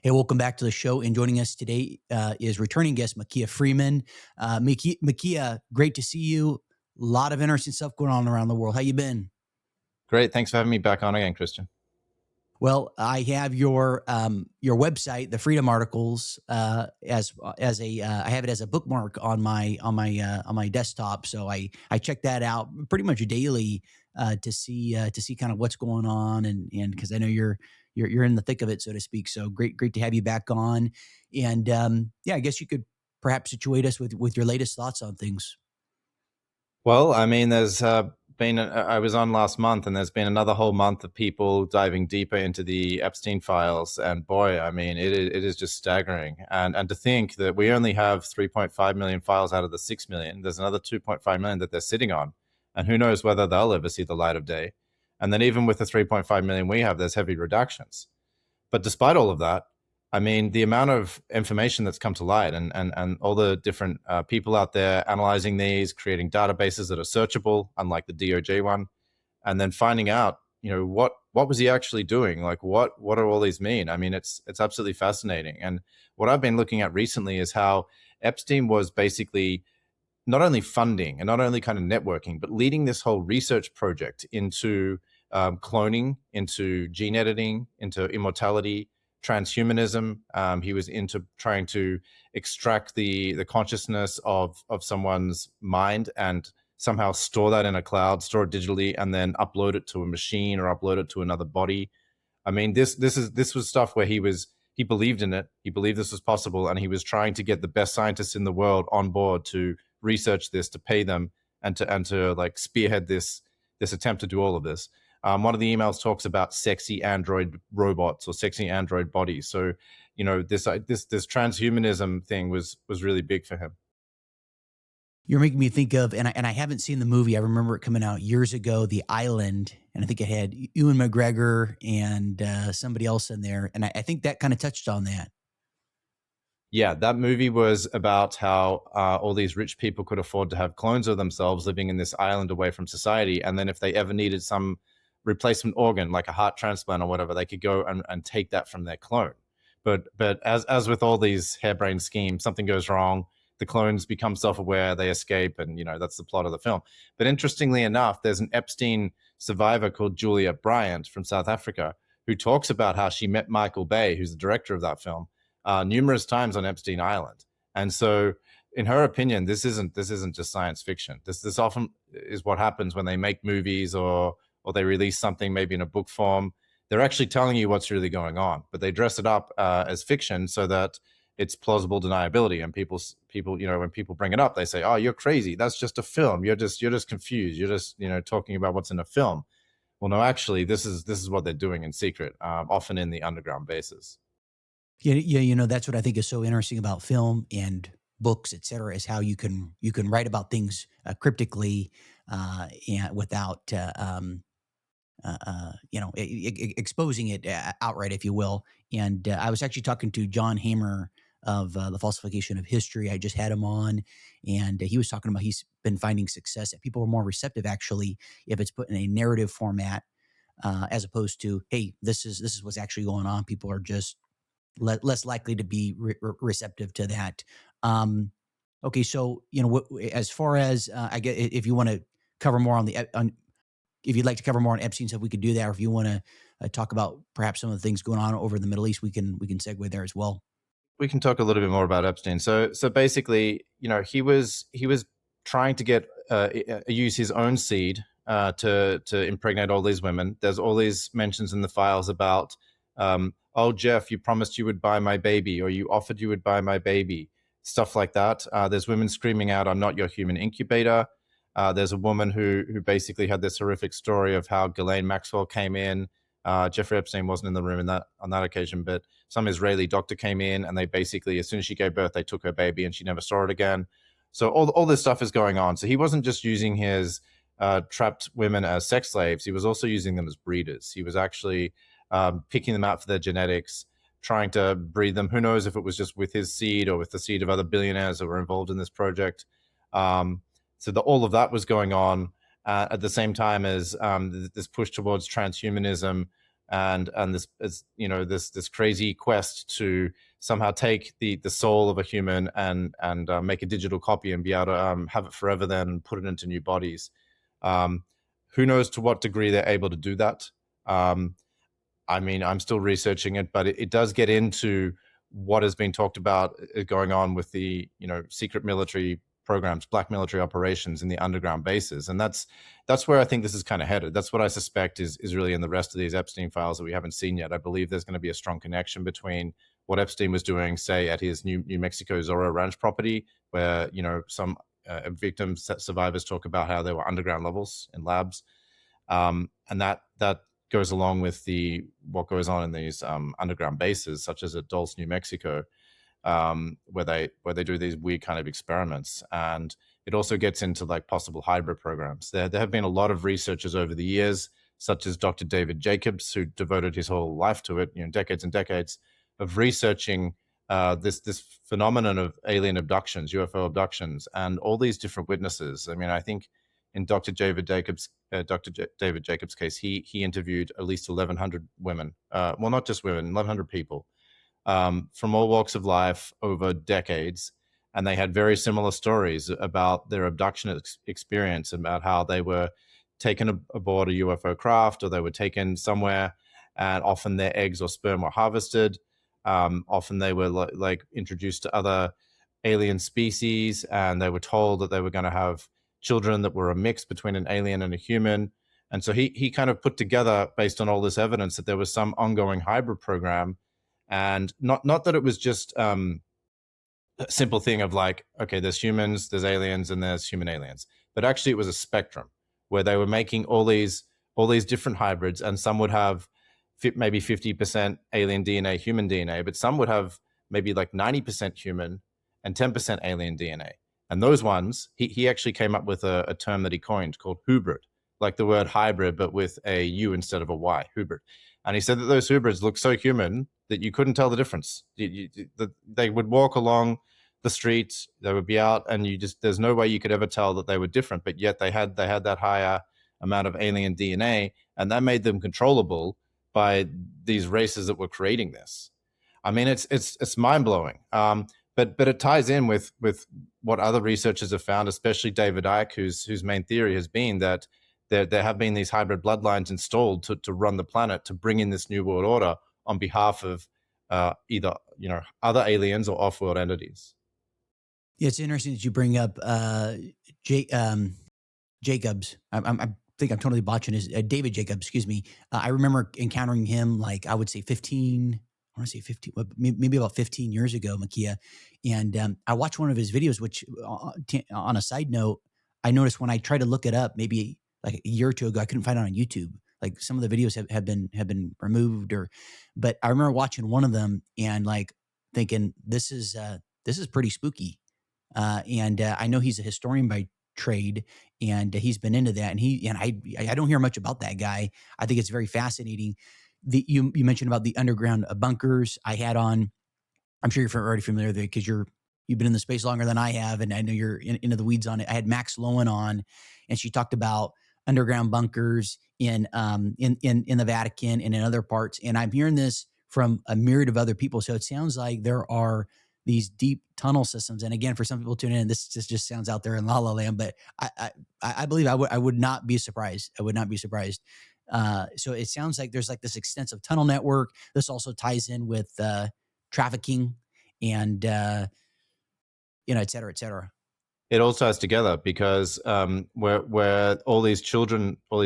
Hey, welcome back to the show. And joining us today is returning guest Makia Freeman. Makia, great to see you. A lot of interesting stuff going on around the world. How you been? Great. Thanks for having me back on again, Christian. Well, I have your website, the Freedom Articles, as a I have it as a bookmark on my desktop. So I check that out pretty much daily to see kind of what's going on and because I know you're in the thick of it, so to speak. So great to have you back on. And I guess you could perhaps situate us with your latest thoughts on things. Well, I mean, there's I was on last month, and there's been another whole month of people diving deeper into the Epstein files. And boy, I mean, it is just staggering. And to think that we only have 3.5 million files out of the 6 million. There's another 2.5 million that they're sitting on. And who knows whether they'll ever see the light of day. And then even with the 3.5 million we have, there's heavy redactions. But despite all of that, I mean, the amount of information that's come to light and all the different people out there analyzing these, creating databases that are searchable, unlike the DOJ one, and then finding out, what was he actually doing? Like, what do all these mean? I mean, it's absolutely fascinating. And what I've been looking at recently is how Epstein was basically not only funding and not only kind of networking, but leading this whole research project into cloning, into gene editing, into immortality, transhumanism. He was into trying to extract the consciousness of someone's mind and somehow store that in a cloud, store it digitally, and then upload it to a machine or upload it to another body. I mean, this was stuff where he believed in it. He believed this was possible, and he was trying to get the best scientists in the world on board to research this, to pay them, and to like spearhead this attempt to do all of this. One of the emails talks about sexy android robots or sexy android bodies. So, this transhumanism thing was really big for him. You're making me think of, and I haven't seen the movie. I remember it coming out years ago, The Island, and I think it had Ewan McGregor and somebody else in there, and I think that kind of touched on that. Yeah, that movie was about how all these rich people could afford to have clones of themselves living in this island away from society, and then if they ever needed some replacement organ, like a heart transplant or whatever, they could go and take that from their clone. But as with all these harebrained schemes, something goes wrong. The clones become self-aware, they escape, and that's the plot of the film. But interestingly enough, there's an Epstein survivor called Julia Bryant from South Africa who talks about how she met Michael Bay, who's the director of that film, numerous times on Epstein Island. And so, in her opinion, this isn't just science fiction. This often is what happens when they make movies or they release something maybe in a book form. They're actually telling you what's really going on, but they dress it up as fiction so that it's plausible deniability. And people, when people bring it up, they say, "Oh, you're crazy. That's just a film. You're just confused. You're just, talking about what's in a film." Well, no, actually, this is what they're doing in secret, often in the underground bases. Yeah, that's what I think is so interesting about film and books, et cetera, is how you can write about things cryptically and without exposing it outright, if you will. And I was actually talking to John Hamer of the Falsification of History. I just had him on, and he was talking about he's been finding success that people are more receptive actually if it's put in a narrative format as opposed to, hey, this is what's actually going on. People are just less likely to be receptive to that. Okay, so as far as I get, if you want to cover more if you'd like to cover more on Epstein stuff, we could do that. Or if you want to talk about perhaps some of the things going on over in the Middle East, we can segue there as well. We can talk a little bit more about Epstein. So basically, he was trying to get use his own seed to impregnate all these women. There's all these mentions in the files about, oh, Jeff, you promised you would buy my baby, or you offered you would buy my baby, stuff like that. There's women screaming out, "I'm not your human incubator." There's a woman who basically had this horrific story of how Ghislaine Maxwell came in. Jeffrey Epstein wasn't in the room on that occasion, but some Israeli doctor came in, and they basically, as soon as she gave birth, they took her baby and she never saw it again. So all this stuff is going on. So he wasn't just using his trapped women as sex slaves. He was also using them as breeders. He was actually picking them out for their genetics, trying to breed them. Who knows if it was just with his seed or with the seed of other billionaires that were involved in this project. So all of that was going on at the same time as this push towards transhumanism and this is, this crazy quest to somehow take the soul of a human and make a digital copy and be able to have it forever, then and put it into new bodies. Um, who knows to what degree they're able to do that? I mean, I'm still researching it, but it does get into what has been talked about going on with the secret military programs, black military operations in the underground bases, and that's where I think this is kind of headed. That's what I suspect is really in the rest of these Epstein files that we haven't seen yet. I believe there's going to be a strong connection between what Epstein was doing, say, at his New Mexico Zorro Ranch property, where some victims, survivors talk about how there were underground levels in labs, and that goes along with what goes on in these underground bases, such as at Dulce, New Mexico, where they do these weird kind of experiments. And it also gets into like possible hybrid programs. There have been a lot of researchers over the years, such as Dr. David Jacobs, who devoted his whole life to it, decades and decades of researching this phenomenon of alien abductions, UFO abductions, and all these different witnesses. I mean, I think in Dr. David Jacobs' case, he interviewed at least 1,100 women. Well, not just women, 1,100 people from all walks of life over decades, and they had very similar stories about their abduction experience, about how they were taken aboard a UFO craft, or they were taken somewhere, and often their eggs or sperm were harvested. Often they were like introduced to other alien species, and they were told that they were going to have children that were a mix between an alien and a human. And so he kind of put together, based on all this evidence, that there was some ongoing hybrid program, and not that it was just a simple thing of like, okay, there's humans, there's aliens, and there's human aliens, but actually it was a spectrum where they were making all these different hybrids, and some would have maybe 50% alien DNA, human DNA, but some would have maybe like 90% human and 10% alien DNA. And those ones, he actually came up with a term that he coined called hybrid, like the word hybrid, but with a U instead of a Y, hybrid. And he said that those hybrids looked so human that you couldn't tell the difference. They would walk along the streets, they would be out, and there's no way you could ever tell that they were different, but yet they had that higher amount of alien DNA, and that made them controllable by these races that were creating this. I mean, it's mind-blowing. But it ties in with what other researchers have found, especially David Icke, whose main theory has been that there have been these hybrid bloodlines installed to run the planet, to bring in this new world order on behalf of either other aliens or off-world entities. Yeah, it's interesting that you bring up Jacobs. I think I'm totally botching his David Jacobs. Excuse me. I remember encountering him, like I would say 15. I want to say 15, maybe about 15 years ago, Makia. And I watched one of his videos, which on a side note, I noticed when I tried to look it up, maybe like a year or two ago, I couldn't find it on YouTube. Like some of the videos have been removed, but I remember watching one of them and like thinking, this is pretty spooky. And I know he's a historian by trade, and he's been into that. And I don't hear much about that guy. I think it's very fascinating. You mentioned about the underground bunkers. I had on. I'm sure you're already familiar with it because you've been in the space longer than I have, and I know you're into the weeds on it. I had Max Lowen on, and she talked about underground bunkers in the Vatican and in other parts. And I'm hearing this from a myriad of other people. So it sounds like there are these deep tunnel systems. And again, for some people tuning in, this just sounds out there in la la land. But I believe I would not be surprised. I would not be surprised. So it sounds like there's like this extensive tunnel network. This also ties in with trafficking and et cetera, et cetera. It all ties together because where all these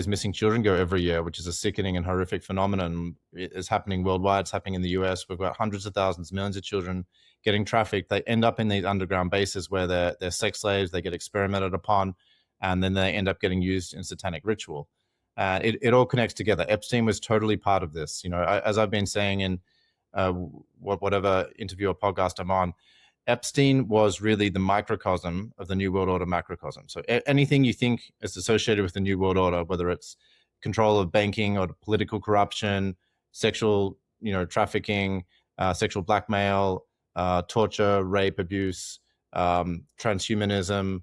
missing children go every year, which is a sickening and horrific phenomenon, is happening worldwide. It's happening in the US. We've got hundreds of thousands, millions of children getting trafficked. They end up in these underground bases where they're sex slaves. They get experimented upon, and then they end up getting used in satanic ritual. It all connects together. Epstein was totally part of this. As I've been saying in whatever interview or podcast I'm on, Epstein was really the microcosm of the New World Order macrocosm. So anything you think is associated with the New World Order, whether it's control of banking or political corruption, sexual, trafficking, sexual blackmail, torture, rape, abuse, transhumanism,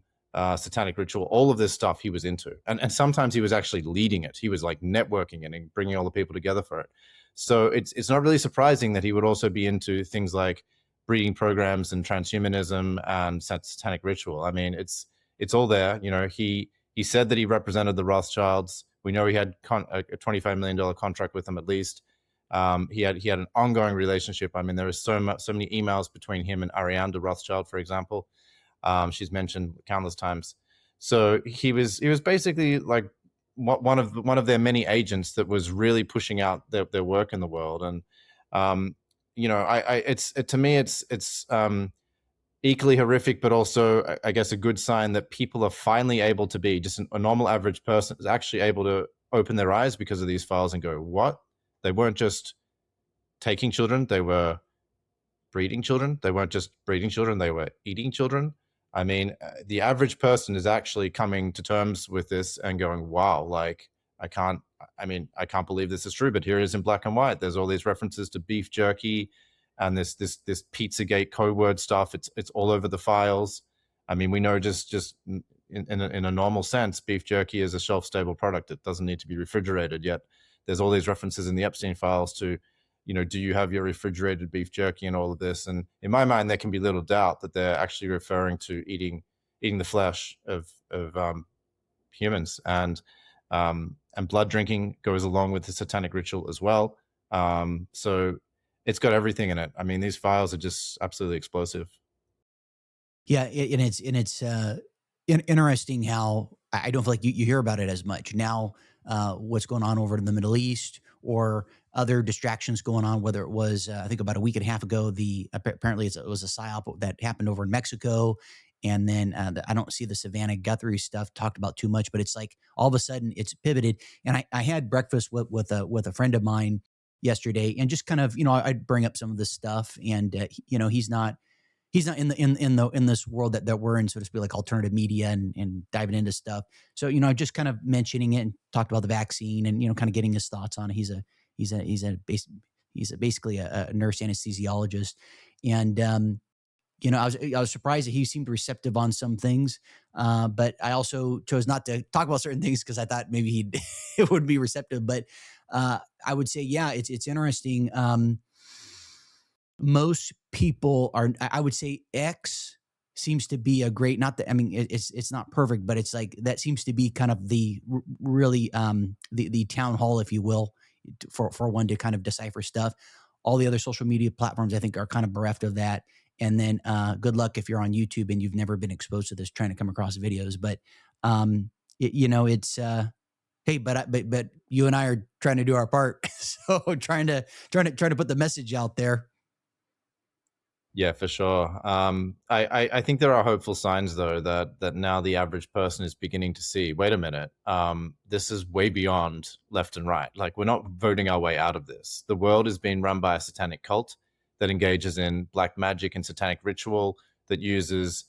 satanic ritual, all of this stuff he was into. And sometimes he was actually leading it. He was like networking it and bringing all the people together for it. So it's not really surprising that he would also be into things like breeding programs and transhumanism and satanic ritual. I mean, it's all there. You know, he said that he represented the Rothschilds. We know he had a $25 million contract with them at least. He had an ongoing relationship. I mean, there is so many emails between him and Ariane de Rothschild, for example. She's mentioned countless times. So he was basically like one of their many agents that was really pushing out their work in the world. And you know, to me it's equally horrific, but also I guess a good sign that people are finally able to be just a normal average person is actually able to open their eyes because of these files and go, what? They weren't just taking children, they were breeding children. They weren't just breeding children, they were eating children. I mean, the average person is actually coming to terms with this and going, wow, like I can't believe this is true, but here it is in black and white. There's all these references to beef jerky and this Pizzagate code word stuff. It's all over the files. I mean, we know just in a normal sense, beef jerky is a shelf stable product. It doesn't need to be refrigerated yet. There's all these references in the Epstein files to, you know, do you have your refrigerated beef jerky and all of this? And in my mind, there can be little doubt that they're actually referring to eating the flesh of humans, and blood drinking goes along with the satanic ritual as well. So it's got everything in it. I mean, these files are just absolutely explosive. Yeah, and it's interesting how I don't feel like you hear about it as much now. What's going on over in the Middle East or other distractions going on? Whether it was, I think about a week and a half ago, apparently it was a psyop that happened over in Mexico, and then I don't see the Savannah Guthrie stuff talked about too much, but it's like all of a sudden it's pivoted. And I had breakfast with a friend of mine yesterday, and just kind of, I'd bring up some of this stuff, and he's not in this world that we're in, so to speak, like alternative media and diving into stuff. So, just kind of mentioning it and talked about the vaccine and, kind of getting his thoughts on it. He's basically a nurse anesthesiologist. And, I was surprised that he seemed receptive on some things. But I also chose not to talk about certain things because I thought maybe it would be receptive. But I would say, yeah, it's interesting. Most people are, I would say X seems to be a great, not that, I mean, it's not perfect, but it's like, that seems to be kind of the really, the town hall, if you will, for one to kind of decipher stuff. All the other social media platforms, I think, are kind of bereft of that. And then, good luck if you're on YouTube and you've never been exposed to this, trying to come across videos. But, it's, hey, but you and I are trying to do our part. So trying to put the message out there. Yeah, for sure. I think there are hopeful signs though that now the average person is beginning to see. Wait a minute, this is way beyond left and right. Like we're not voting our way out of this. The world is being run by a satanic cult that engages in black magic and satanic ritual that uses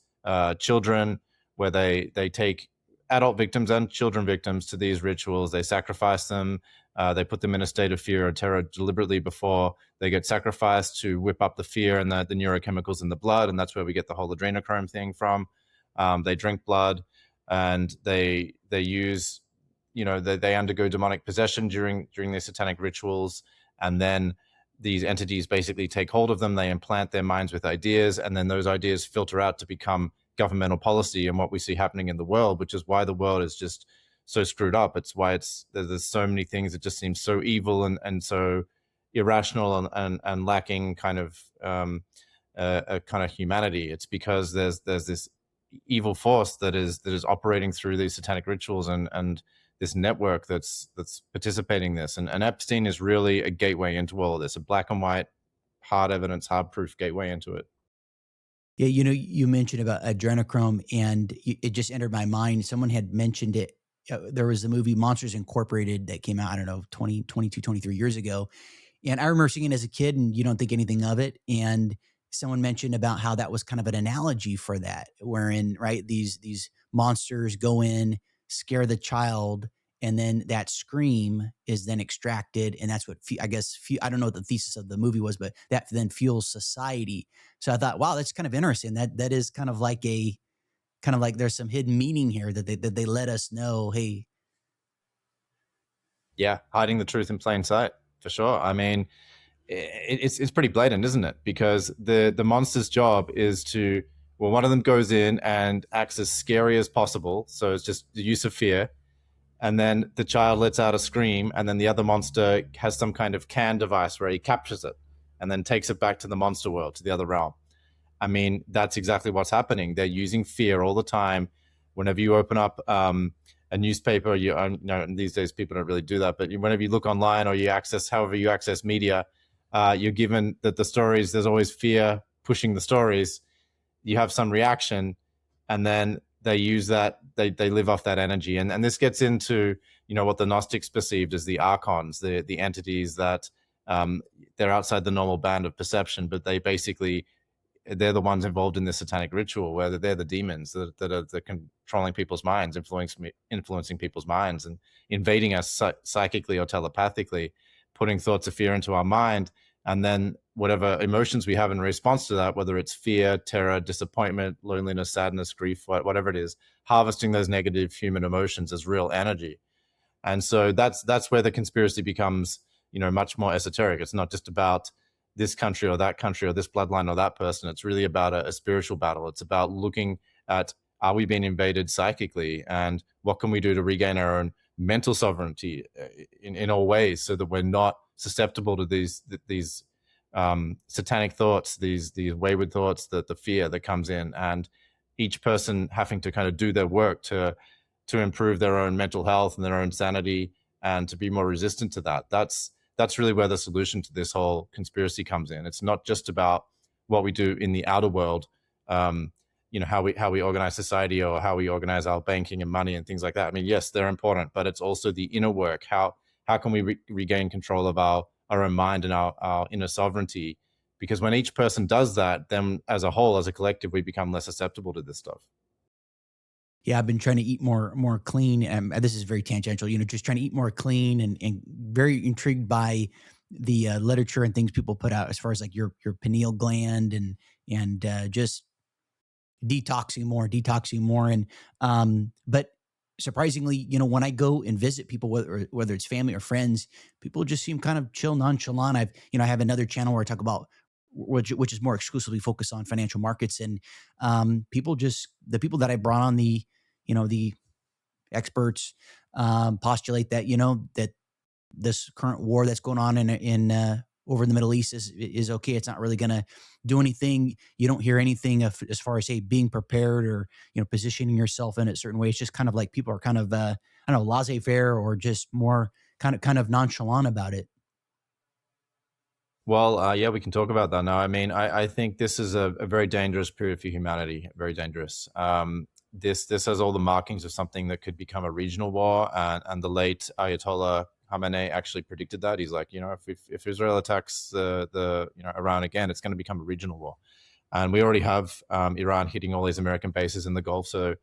children, where they take adult victims and children victims to these rituals. They sacrifice them. They put them in a state of fear or terror deliberately before they get sacrificed to whip up the fear and the neurochemicals in the blood. And that's where we get the whole adrenochrome thing from. They drink blood and they use, they undergo demonic possession during these satanic rituals. And then these entities basically take hold of them. They implant their minds with ideas, and then those ideas filter out to become governmental policy and what we see happening in the world, which is why the world is just so screwed up. It's why there's so many things that just seem so evil and so irrational and lacking kind of a kind of humanity. It's because there's this evil force that is operating through these satanic rituals and this network that's participating in this. And Epstein is really a gateway into all of this, a black and white, hard evidence, hard proof gateway into it. Yeah, you mentioned about adrenochrome, and it just entered my mind. Someone had mentioned it. There was the movie Monsters Incorporated that came out, I don't know, 20, 22, 23 years ago. And I remember seeing it as a kid, and you don't think anything of it. And someone mentioned about how that was kind of an analogy for that, wherein, right, these monsters go in, scare the child, and then that scream is then extracted, and that's what I guess I don't know what the thesis of the movie was, but that then fuels society. So I thought, wow, that's kind of interesting. That is kind of like kind of like there's some hidden meaning here that they let us know, hey. Yeah, hiding the truth in plain sight, for sure. I mean, it's pretty blatant, isn't it? Because the monster's job is to, well, one of them goes in and acts as scary as possible, so it's just the use of fear, and then the child lets out a scream, and then the other monster has some kind of can device where he captures it and then takes it back to the monster world, to the other realm. I mean, that's exactly what's happening. They're using fear all the time. Whenever you open up a newspaper, these days people don't really do that, but whenever you look online or you access, however you access media, you're given that the stories, there's always fear pushing the stories. You have some reaction, and then they use that, they live off that energy. And this gets into, what the Gnostics perceived as the archons, the entities that they're outside the normal band of perception, but they're the ones involved in the satanic ritual, where they're the demons that are controlling people's minds, influencing people's minds, and invading us psychically or telepathically, putting thoughts of fear into our mind. And then whatever emotions we have in response to that, whether it's fear, terror, disappointment, loneliness, sadness, grief, whatever it is, harvesting those negative human emotions as real energy. And so that's where the conspiracy becomes, much more esoteric. It's not just about this country or that country or this bloodline or that person. It's really about a spiritual battle. It's about looking at, are we being invaded psychically, and what can we do to regain our own mental sovereignty in all ways, so that we're not susceptible to these satanic thoughts, these wayward thoughts, the fear that comes in, and each person having to kind of do their work to improve their own mental health and their own sanity, and to be more resistant to that. That's really where the solution to this whole conspiracy comes in. It's not just about what we do in the outer world, how we organize society, or how we organize our banking and money and things like that. I mean, yes, they're important, but it's also the inner work. How can we regain control of our own mind and our inner sovereignty? Because when each person does that, then as a whole, as a collective, we become less susceptible to this stuff. Yeah, I've been trying to eat more clean. This is very tangential, just trying to eat more clean, and very intrigued by the literature and things people put out as far as like your pineal gland, and just detoxing more. And but surprisingly, when I go and visit people, whether it's family or friends, people just seem kind of chill, nonchalant. I have another channel where I talk about, which is more exclusively focused on financial markets, and the people that I brought on, the experts, postulate that that this current war that's going on in over in the Middle East is okay. It's not really going to do anything. You don't hear anything as far as, hey, being prepared, or positioning yourself in a certain way. It's just kind of like people are kind of I don't know, laissez-faire, or just more kind of nonchalant about it. Well, yeah, we can talk about that now. I mean, I think this is a very dangerous period for humanity. Very dangerous. This has all the markings of something that could become a regional war, and the late Ayatollah Khamenei actually predicted that. He's like, if Israel attacks the Iran again, it's going to become a regional war, and we already have Iran hitting all these American bases in the Gulf. So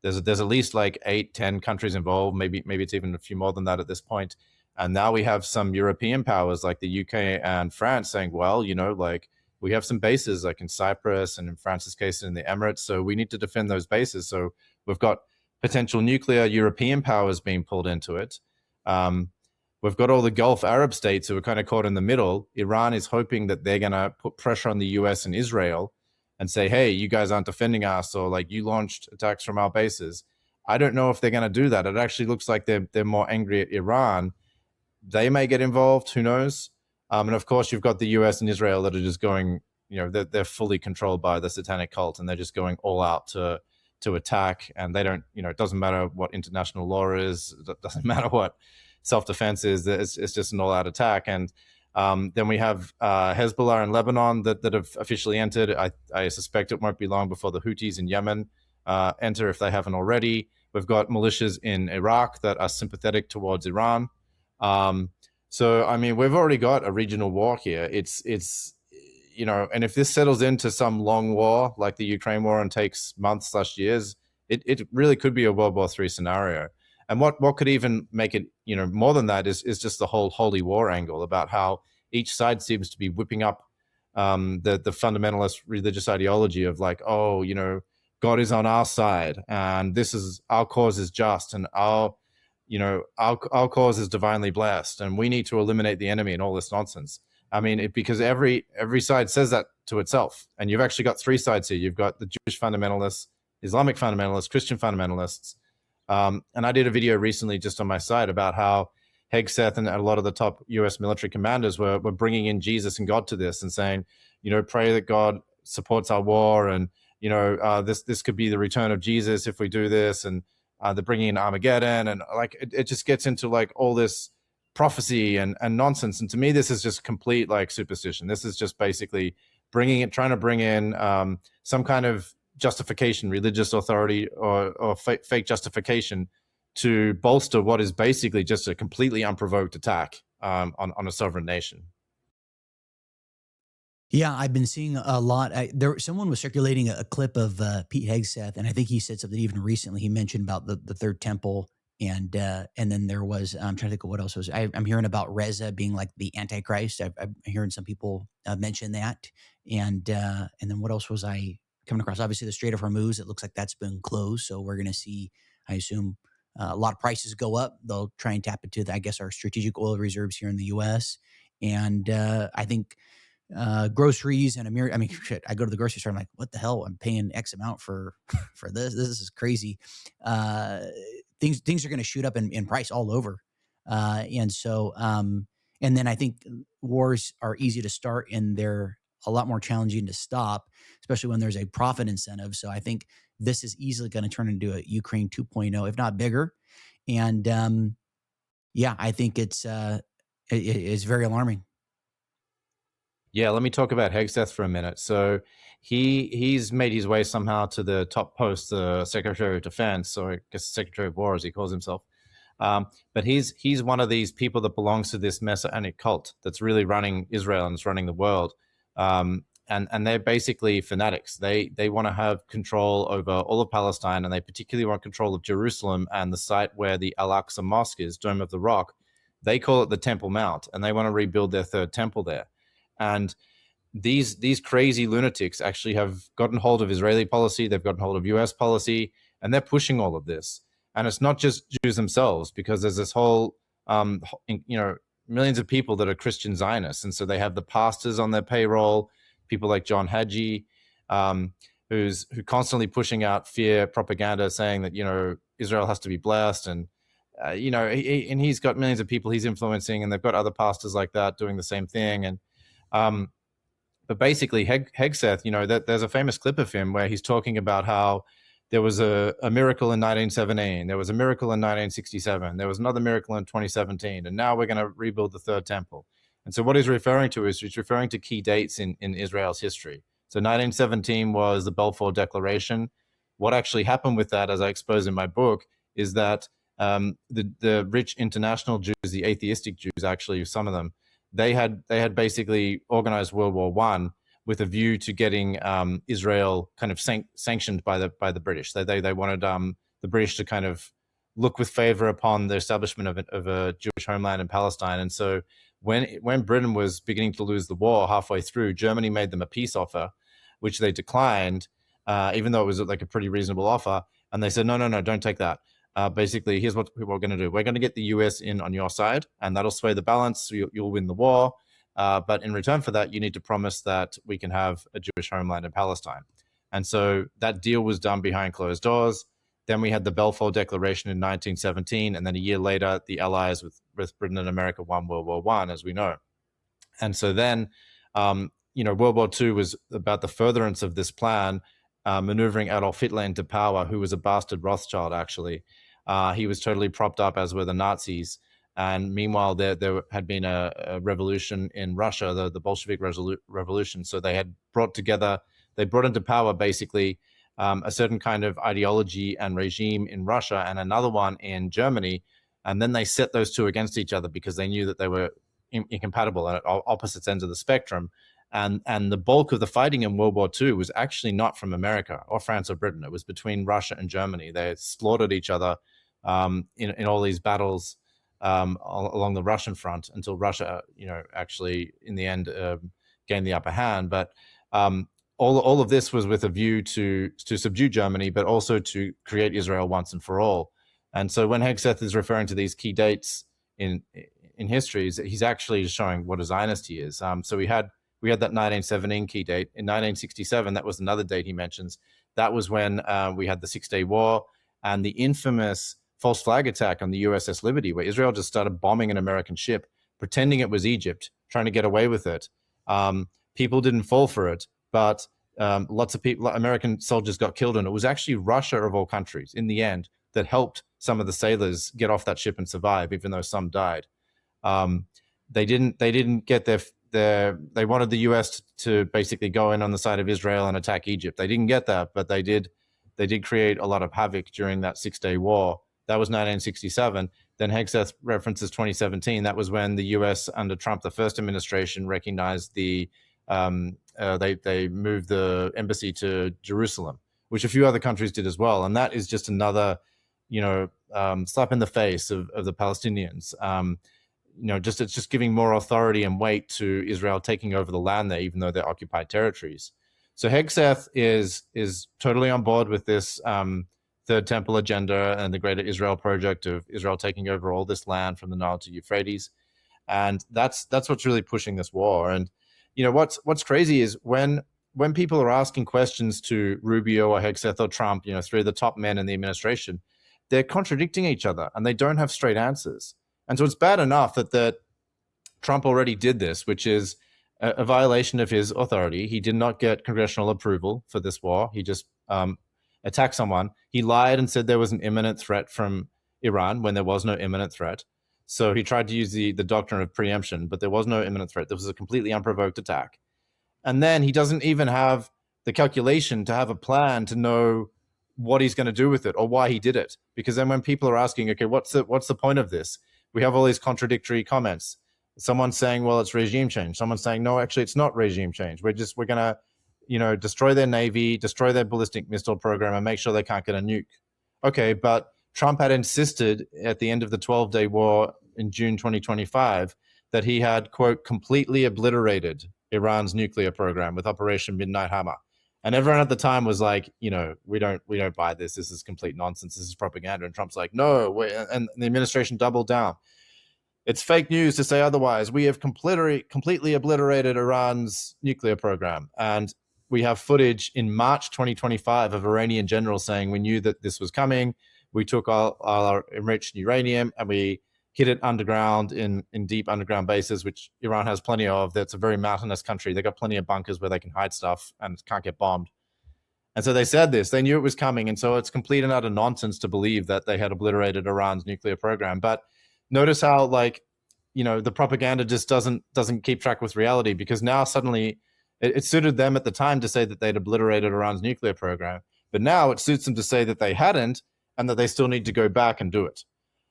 there's at least like 8-10 countries involved. Maybe it's even a few more than that at this point. And now we have some European powers like the UK and France saying, well, like, we have some bases like in Cyprus, and in France's case in the Emirates, so we need to defend those bases. So we've got potential nuclear European powers being pulled into it. We've got all the Gulf Arab states who are kind of caught in the middle. Iran is hoping that they're going to put pressure on the US and Israel and say, hey, you guys aren't defending us, or like, you launched attacks from our bases. I don't know if they're going to do that. It actually looks like they're more angry at Iran. They may get involved, who knows? And of course, you've got the US and Israel that are just going, they're fully controlled by the satanic cult, and they're just going all out to attack. And they don't, it doesn't matter what international law is, it doesn't matter what self-defense is, it's just an all-out attack. And then we have Hezbollah in Lebanon that have officially entered. I suspect it won't be long before the Houthis in Yemen enter, if they haven't already. We've got militias in Iraq that are sympathetic towards Iran. So, I mean, we've already got a regional war here. It's and if this settles into some long war like the Ukraine war and takes months/years, it really could be a World War III scenario. And what could even make it, more than that is just the whole holy war angle, about how each side seems to be whipping up the fundamentalist religious ideology of like, oh, God is on our side, and this is our cause is just, and our cause is divinely blessed, and we need to eliminate the enemy and all this nonsense. I mean, because every side says that to itself, and you've actually got three sides here. You've got the Jewish fundamentalists, Islamic fundamentalists, Christian fundamentalists, and I did a video recently just on my site about how Hegseth and a lot of the top U.S. military commanders were bringing in Jesus and God to this and saying, pray that God supports our war, and this could be the return of Jesus if we do this, and they're bringing in Armageddon, and like it just gets into like all this prophecy and nonsense. And to me, this is just complete like superstition. This is just basically trying to bring in some kind of justification, religious authority, or fake justification to bolster what is basically just a completely unprovoked attack on a sovereign nation. Yeah, I've been seeing a lot. Someone was circulating a clip of Pete Hegseth, and I think he said something even recently. He mentioned about the third temple, and then there was, I'm trying to think of what else was. I'm hearing about Reza being like the Antichrist. I'm hearing some people mention that, and then what else was I coming across? Obviously, the Strait of Hormuz. It looks like that's been closed, so we're going to see, I assume, a lot of prices go up. They'll try and tap into, I guess, our strategic oil reserves here in the U.S. And I think groceries and I mean, shit, I go to the grocery store. I'm like, what the hell? I'm paying X amount for this. This is crazy. Things are going to shoot up in price all over. And so, and then I think wars are easy to start and they're a lot more challenging to stop, especially when there's a profit incentive. So I think this is easily going to turn into a Ukraine 2.0, if not bigger. And yeah, I think it's very alarming. Yeah, let me talk about Hegseth for a minute. So he's made his way somehow to the top post, the Secretary of Defense, or I guess Secretary of War as he calls himself. But he's one of these people that belongs to this Messianic cult that's really running Israel and it's running the world. And they're basically fanatics. They want to have control over all of Palestine, and they particularly want control of Jerusalem and the site where the Al-Aqsa Mosque is, Dome of the Rock. They call it the Temple Mount, and they want to rebuild their third temple there. And these crazy lunatics actually have gotten hold of Israeli policy, they've gotten hold of US policy, and they're pushing all of this. And it's not just Jews themselves, because there's this whole, millions of people that are Christian Zionists. And so they have the pastors on their payroll, people like John Hagee, who's constantly pushing out fear propaganda, saying that, Israel has to be blessed. And, and he's got millions of people he's influencing, and they've got other pastors like that doing the same thing. And, but basically, Hegseth, there's a famous clip of him where he's talking about how there was a miracle in 1917, there was a miracle in 1967, there was another miracle in 2017, and now we're going to rebuild the third temple. And so what he's referring to is he's referring to key dates in Israel's history. So 1917 was the Balfour Declaration. What actually happened with that, as I expose in my book, is that the rich international Jews, the atheistic Jews, actually, some of them, they had basically organized World War I with a view to getting Israel kind of sanctioned by the British. They wanted the British to kind of look with favor upon the establishment of a Jewish homeland in Palestine. And so when Britain was beginning to lose the war halfway through, Germany made them a peace offer, which they declined, even though it was like a pretty reasonable offer. And they said, no, don't take that. Basically, here's what we're going to do. We're going to get the US in on your side, and that'll sway the balance. So you'll win the war. But in return for that, you need to promise that we can have a Jewish homeland in Palestine. And so that deal was done behind closed doors. Then we had the Balfour Declaration in 1917. And then a year later, the Allies with Britain and America won World War I, as we know. And so then, World War II was about the furtherance of this plan, maneuvering Adolf Hitler into power, who was a bastard Rothschild, actually. He was totally propped up, as were the Nazis. And meanwhile, there had been a revolution in Russia, the Bolshevik revolution. So they had brought into power basically a certain kind of ideology and regime in Russia and another one in Germany. And then they set those two against each other because they knew that they were incompatible at opposite ends of the spectrum. And the bulk of the fighting in World War II was actually not from America or France or Britain. It was between Russia and Germany. They slaughtered each other in all these battles along the Russian front until Russia, actually in the end gained the upper hand. But all of this was with a view to subdue Germany, but also to create Israel once and for all. And so when Hegseth is referring to these key dates in history, he's actually showing what a Zionist he is. So we had that 1917 key date. In 1967, that was another date he mentions. That was when we had the Six-Day War and the infamous false flag attack on the USS Liberty, where Israel just started bombing an American ship, pretending it was Egypt, trying to get away with it. People didn't fall for it, but lots of people, American soldiers got killed, and it was actually Russia, of all countries, in the end, that helped some of the sailors get off that ship and survive, even though some died. They didn't get they wanted the US to basically go in on the side of Israel and attack Egypt. They didn't get that, but they did create a lot of havoc during that Six-Day War. That was 1967. Then Hegseth references 2017. That was when the US under Trump, the first administration, recognized they moved the embassy to Jerusalem, which a few other countries did as well. And that is just another, slap in the face of the Palestinians. It's just giving more authority and weight to Israel taking over the land there, even though they're occupied territories. So Hegseth is totally on board with this Third Temple agenda and the Greater Israel project of Israel taking over all this land from the Nile to Euphrates, and that's what's really pushing this war. And what's crazy is when people are asking questions to Rubio or Hegseth or Trump, three of the top men in the administration, they're contradicting each other and they don't have straight answers. And so it's bad enough that Trump already did this, which is a violation of his authority. He did not get congressional approval for this war. He just attacked someone. He lied and said there was an imminent threat from Iran when there was no imminent threat. So he tried to use the doctrine of preemption, but there was no imminent threat. This was a completely unprovoked attack. And then he doesn't even have the calculation to have a plan to know what he's going to do with it or why he did it. Because then when people are asking, okay, what's the point of this? We have all these contradictory comments. Someone's saying, well, it's regime change. Someone's saying, no, actually, it's not regime change. We're going to, destroy their Navy, destroy their ballistic missile program, and make sure they can't get a nuke. Okay, but Trump had insisted at the end of the 12-day war in June 2025 that he had, quote, completely obliterated Iran's nuclear program with Operation Midnight Hammer. And everyone at the time was like, we don't buy this. This is complete nonsense. This is propaganda. And Trump's like, no. And the administration doubled down. It's fake news to say otherwise. We have completely obliterated Iran's nuclear program. And we have footage in March 2025 of Iranian generals saying we knew that this was coming. We took all our enriched uranium and we hid it underground in deep underground bases, which Iran has plenty of. That's a very mountainous country. They got plenty of bunkers where they can hide stuff and can't get bombed. And so they said this. They knew it was coming. And so it's complete and utter nonsense to believe that they had obliterated Iran's nuclear program. But notice how, the propaganda just doesn't keep track with reality, because now suddenly it suited them at the time to say that they'd obliterated Iran's nuclear program. But now it suits them to say that they hadn't and that they still need to go back and do it.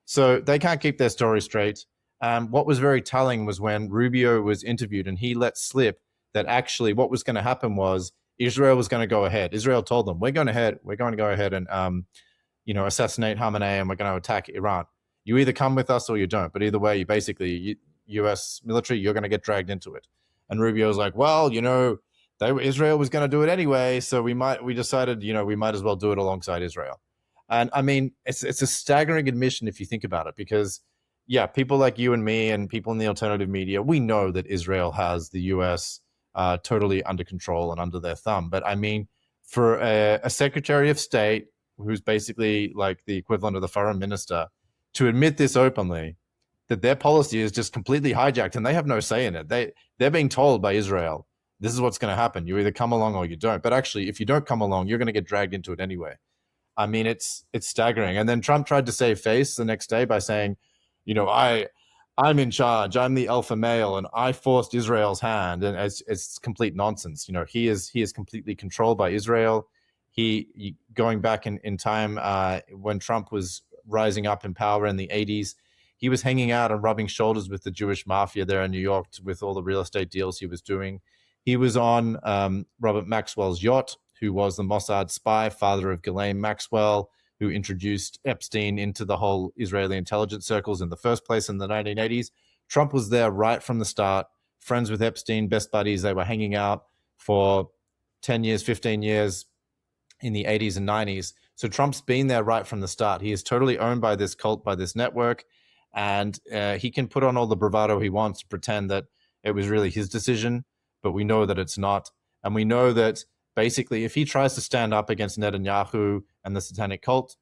So they can't keep their story straight. What was very telling was when Rubio was interviewed and he let slip that actually what was going to happen was Israel was going to go ahead. Israel told them, we're going to go ahead and assassinate Khamenei, and we're going to attack Iran. You either come with us or you don't. But either way, you basically, U.S. military, you're going to get dragged into it. And Rubio's like, well, Israel was going to do it anyway, so we decided, we might as well do it alongside Israel. And I mean, it's a staggering admission if you think about it, because, yeah, people like you and me and people in the alternative media, we know that Israel has the U.S. Totally under control and under their thumb. But I mean, for a Secretary of State who's basically like the equivalent of the foreign minister to admit this openly, that their policy is just completely hijacked and they have no say in it. They're being told by Israel, this is what's going to happen. You either come along or you don't. But actually, if you don't come along, you're going to get dragged into it anyway. I mean, it's staggering. And then Trump tried to save face the next day by saying, I'm in charge. I'm the alpha male, and I forced Israel's hand. And it's complete nonsense. He is completely controlled by Israel. He going back in time when Trump was rising up in power in the 80s, he was hanging out and rubbing shoulders with the Jewish mafia there in New York with all the real estate deals he was doing. He was on Robert Maxwell's yacht, who was the Mossad spy, father of Ghislaine Maxwell, who introduced Epstein into the whole Israeli intelligence circles in the first place in the 1980s. Trump was there right from the start, friends with Epstein, best buddies. They were hanging out for 10 years, 15 years in the 80s and 90s. So Trump's been there right from the start. He is totally owned by this cult, by this network, and he can put on all the bravado he wants to pretend that it was really his decision, but we know that it's not. And we know that basically if he tries to stand up against Netanyahu and the Satanic cult,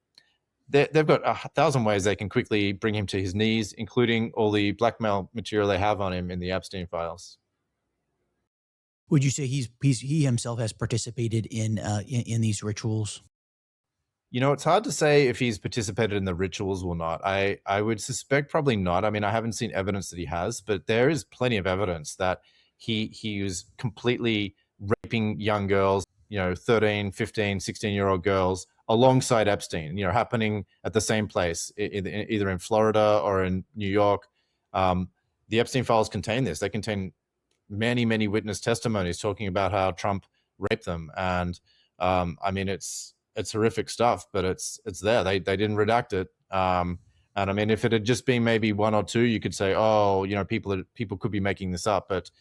they've got 1,000 ways they can quickly bring him to his knees, including all the blackmail material they have on him in the Epstein files. Would you say he himself has participated in these rituals? You know, it's hard to say if he's participated in the rituals or not. I would suspect probably not. I mean, I haven't seen evidence that he has, but there is plenty of evidence that he was completely raping young girls, 13, 15, 16-year-old girls alongside Epstein, happening at the same place, either in Florida or in New York. The Epstein files contain this. They contain many, many witness testimonies talking about how Trump raped them. And I mean, it's horrific stuff, but it's there. They didn't redact it. And I mean, if it had just been maybe one or two, you could say, oh, people could be making this up. But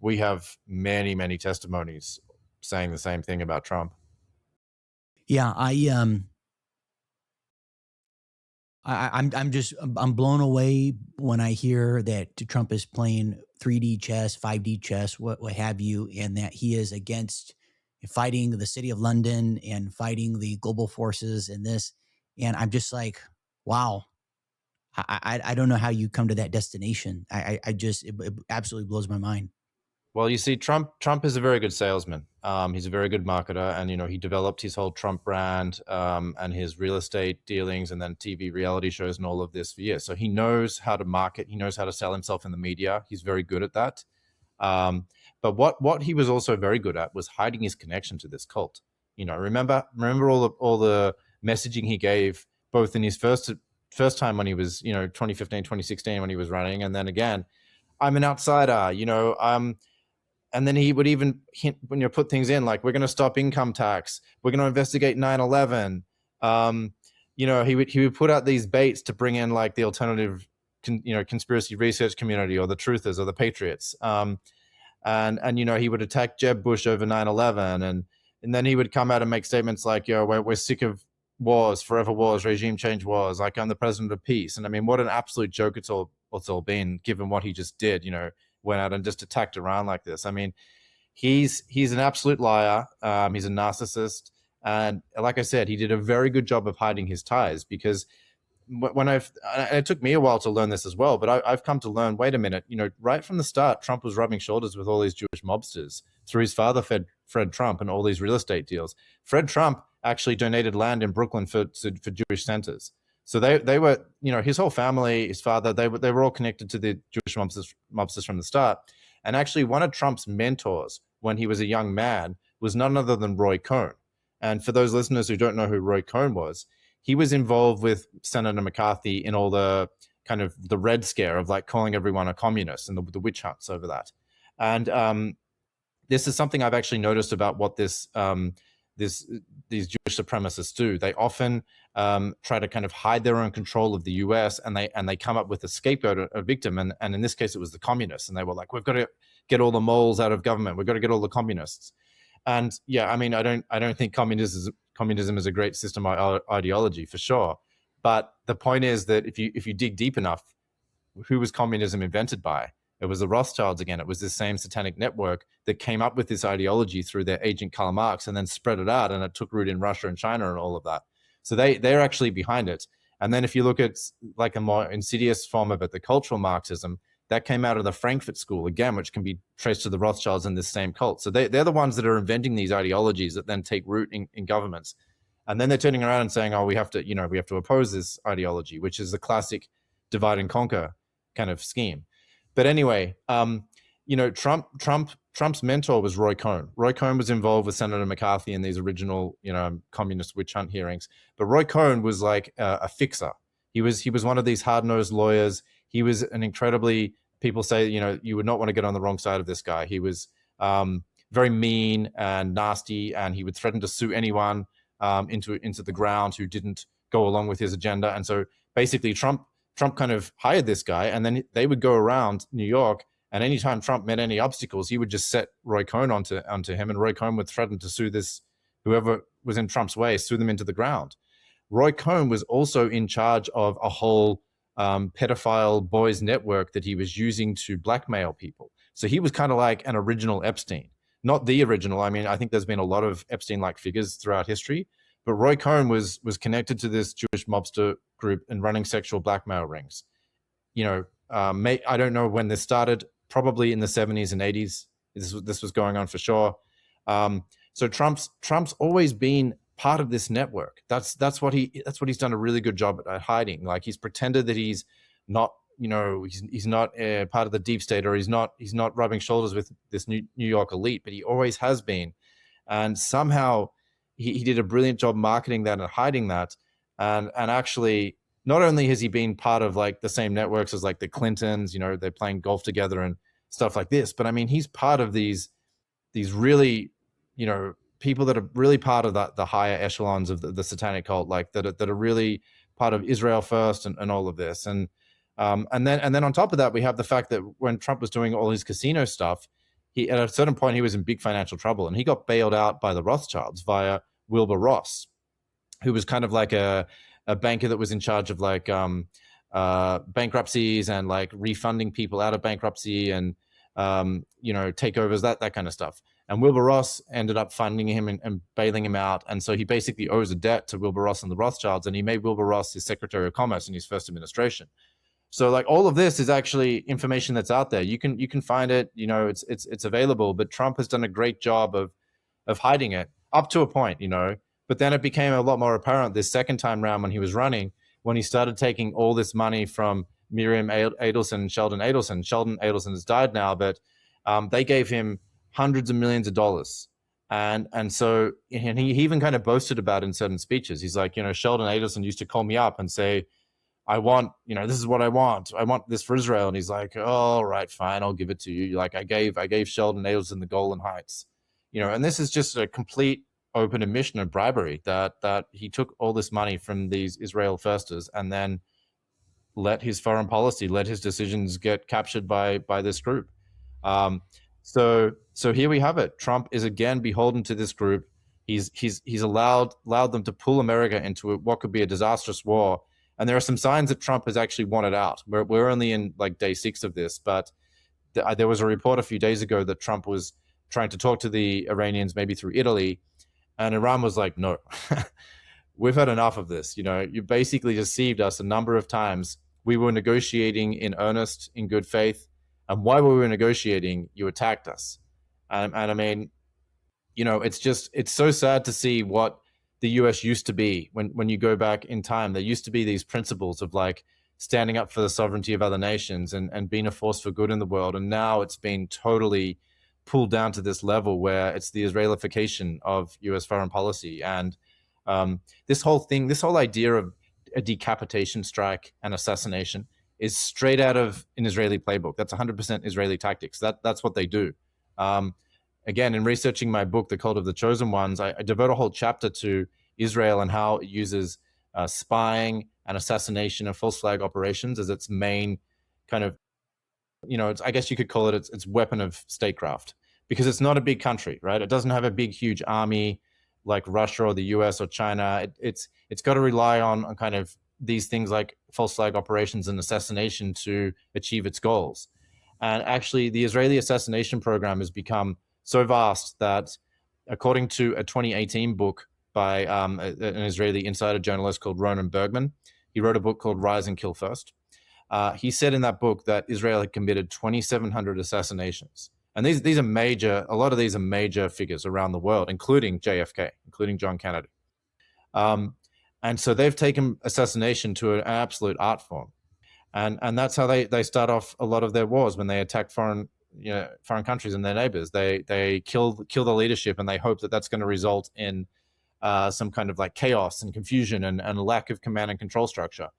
we have many, many testimonies saying the same thing about Trump. Yeah, I'm blown away when I hear that Trump is playing 3D chess, 5D chess, what have you, and that he is against fighting the city of London and fighting the global forces and this. And I'm just like, wow. I don't know how you come to that destination. It absolutely blows my mind. Well, you see, Trump is a very good salesman. He's a very good marketer, and he developed his whole Trump brand and his real estate dealings, and then TV reality shows and all of this for years. So he knows how to market. He knows how to sell himself in the media. He's very good at that. But what he was also very good at was hiding his connection to this cult. Remember all the messaging he gave both in his first time when he was 2015, 2016 when he was running, and then again, I'm an outsider. And then he would even hint when you put things in like, we're going to stop income tax, we're going to investigate 9/11. He would put out these baits to bring in like the alternative conspiracy research community or the truthers or the patriots. And he would attack Jeb Bush over 9/11, and then he would come out and make statements like, we're sick of wars, forever wars, regime change wars, like I'm the president of peace. And I mean, what an absolute joke it's all been, given what he just did. Went out and just attacked Iran like this. I mean, he's an absolute liar. He's a narcissist. And like I said, he did a very good job of hiding his ties, because it took me a while to learn this as well, but I've come to learn, wait a minute, right from the start, Trump was rubbing shoulders with all these Jewish mobsters through his father, Fred Trump, and all these real estate deals. Fred Trump actually donated land in Brooklyn for Jewish centers. So they were, his whole family, his father, they were all connected to the Jewish mobsters from the start. And actually, one of Trump's mentors when he was a young man was none other than Roy Cohn. And for those listeners who don't know who Roy Cohn was, he was involved with Senator McCarthy in all the kind of the Red Scare of like calling everyone a communist and the witch hunts over that. And this is something I've actually noticed about what these Jewish supremacists do. They often try to kind of hide their own control of the US, and they come up with a scapegoat, a victim. And in this case, it was the communists. And they were like, we've got to get all the moles out of government. We've got to get all the communists. And yeah, I mean, I don't think communism is a great system ideology for sure. But the point is that if you dig deep enough, who was communism invented by? It was the Rothschilds again. It was this same satanic network that came up with this ideology through their agent Karl Marx and then spread it out, and it took root in Russia and China and all of that. So they're actually behind it. And then if you look at like a more insidious form of it, the cultural Marxism, that came out of the Frankfurt School, again, which can be traced to the Rothschilds in this same cult. So they're the ones that are inventing these ideologies that then take root in governments. And then they're turning around and saying, oh, we have to oppose this ideology, which is the classic divide and conquer kind of scheme. But anyway, Trump's mentor was Roy Cohn. Roy Cohn was involved with Senator McCarthy in these original, communist witch hunt hearings. But Roy Cohn was like a fixer. He was one of these hard-nosed lawyers. He was an incredibly, people say, you would not want to get on the wrong side of this guy. He was very mean and nasty, and he would threaten to sue anyone into the ground who didn't go along with his agenda. And so basically Trump kind of hired this guy, and then they would go around New York And anytime Trump met any obstacles, he would just set Roy Cohn onto him, and Roy Cohn would threaten to sue this whoever was in Trump's way, sue them into the ground. Roy Cohn was also in charge of a whole pedophile boys network that he was using to blackmail people. So he was kind of like an original Epstein, not the original. I mean, I think there's been a lot of Epstein-like figures throughout history, but Roy Cohn was connected to this Jewish mobster group and running sexual blackmail rings. I don't know when this started, probably in the 70s and 80s. This was going on for sure. So Trump's always been part of this network. That's what he's done a really good job at hiding. Like, he's pretended that he's not, he's not part of the deep state, or he's not rubbing shoulders with this New York elite, but he always has been. And somehow he did a brilliant job marketing that and hiding that. And actually, not only has he been part of like the same networks as like the Clintons, they're playing golf together and stuff like this, but I mean, he's part of these really, people that are really part of the higher echelons of the satanic cult, like that are really part of Israel First and all of this. And then on top of that, we have the fact that when Trump was doing all his casino stuff, he, at a certain point, he was in big financial trouble, and he got bailed out by the Rothschilds via Wilbur Ross, who was kind of like a banker that was in charge of like bankruptcies and like refunding people out of bankruptcy and takeovers, that kind of stuff. And Wilbur Ross ended up funding him and bailing him out. And so he basically owes a debt to Wilbur Ross and the Rothschilds, and he made Wilbur Ross his Secretary of Commerce in his first administration. So like, all of this is actually information that's out there. You can find it, it's available, but Trump has done a great job of hiding it up to a point, but then it became a lot more apparent this second time round when he was running, when he started taking all this money from Miriam Adelson and Sheldon Adelson. Sheldon Adelson has died now, but they gave him hundreds of millions of dollars. And he even kind of boasted about it in certain speeches. He's like, Sheldon Adelson used to call me up and say, I want, this is what I want. I want this for Israel. And he's like, oh, all right, fine, I'll give it to you. Like, I gave Sheldon Adelson the Golan Heights, and this is just a complete open admission of bribery, that he took all this money from these Israel firsters and then let his foreign policy, let his decisions get captured by this group. So here we have it. Trump is again beholden to this group. He's allowed them to pull America into what could be a disastrous war. And there are some signs that Trump has actually wanted out. We're only in like day 6 of this, but there was a report a few days ago that Trump was trying to talk to the Iranians, maybe through Italy, and Iran was like, no, we've had enough of this. You basically deceived us a number of times. We were negotiating in earnest, in good faith. And while we were negotiating, you attacked us. And I mean, it's so sad to see what the US used to be when you go back in time. There used to be these principles of like standing up for the sovereignty of other nations and being a force for good in the world. And now it's been totally pulled down to this level where it's the Israelification of US foreign policy. And this whole idea of a decapitation strike and assassination is straight out of an Israeli playbook. That's 100% Israeli tactics. That's what they do. Again, in researching my book, The Cult of the Chosen Ones, I devote a whole chapter to Israel and how it uses spying and assassination and false flag operations as its main kind of, I guess you could call it its weapon of statecraft, because it's not a big country, right? It doesn't have a big, huge army like Russia or the US or China. It's got to rely on kind of these things like false flag operations and assassination to achieve its goals. And actually, the Israeli assassination program has become so vast that, according to a 2018 book by an Israeli insider journalist called Ronan Bergman, he wrote a book called Rise and Kill First. He said in that book that Israel had committed 2,700 assassinations. And these are major, a lot of these are major figures around the world, including JFK, including John Kennedy. And so they've taken assassination to an absolute art form. And that's how they start off a lot of their wars, when they attack foreign countries and their neighbors. They kill the leadership, and they hope that that's going to result in some kind of like chaos and confusion and a lack of command and control structure.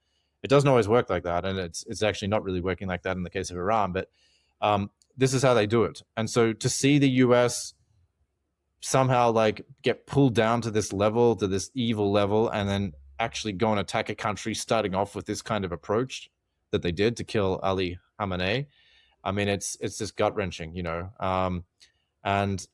It doesn't always work like that, and it's actually not really working like that in the case of Iran. But this is how they do it. And so to see the US somehow like get pulled down to this level, to this evil level, and then actually go and attack a country starting off with this kind of approach that they did to kill Ali Khamenei, I mean, it's just gut wrenching, and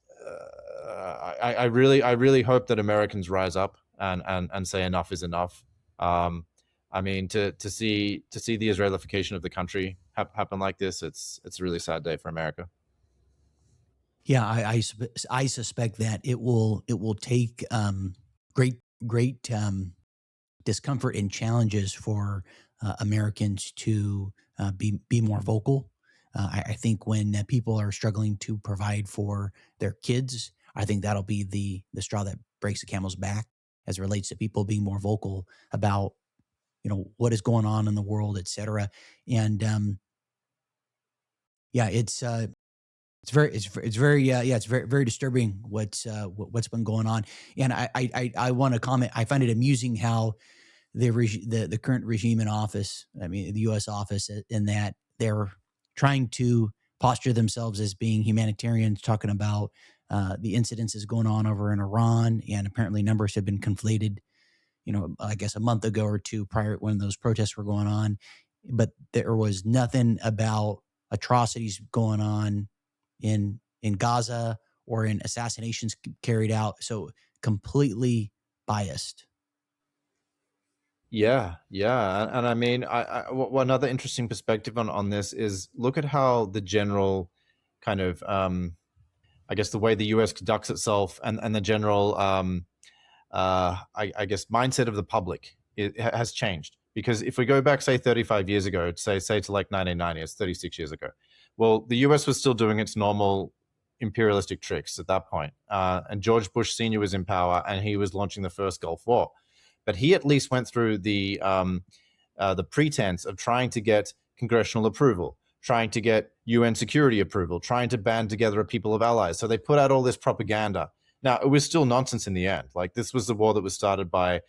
I really hope that Americans rise up and say enough is enough. Um, I mean, to see the Israelification of the country happen like this, it's a really sad day for America. Yeah, I suspect that it will take great discomfort and challenges for Americans to be more vocal. I think when people are struggling to provide for their kids, I think that'll be the straw that breaks the camel's back as it relates to people being more vocal about what is going on in the world, et cetera. And yeah, it's very yeah, it's very disturbing what's been going on. And I want to comment. I find it amusing how the current regime in office, I mean, the U.S. office, in that they're trying to posture themselves as being humanitarians, talking about the incidences going on over in Iran, and apparently numbers have been conflated. I guess a month ago or two prior when those protests were going on, but there was nothing about atrocities going on in Gaza or in assassinations carried out. So completely biased. Yeah, yeah, and I mean, one other interesting perspective on this is look at how the general kind of I guess the way the US conducts itself and the general I guess mindset of the public has changed. Because if we go back, say, 35 years ago, say to like 1990, it's 36 years ago. Well, the US was still doing its normal imperialistic tricks at that point. And George Bush Sr. was in power and he was launching the first Gulf War. But he at least went through the pretense of trying to get congressional approval, trying to get UN security approval, trying to band together a people of allies. So they put out all this propaganda. Now, it was still nonsense in the end. Like, this was the war that was started by,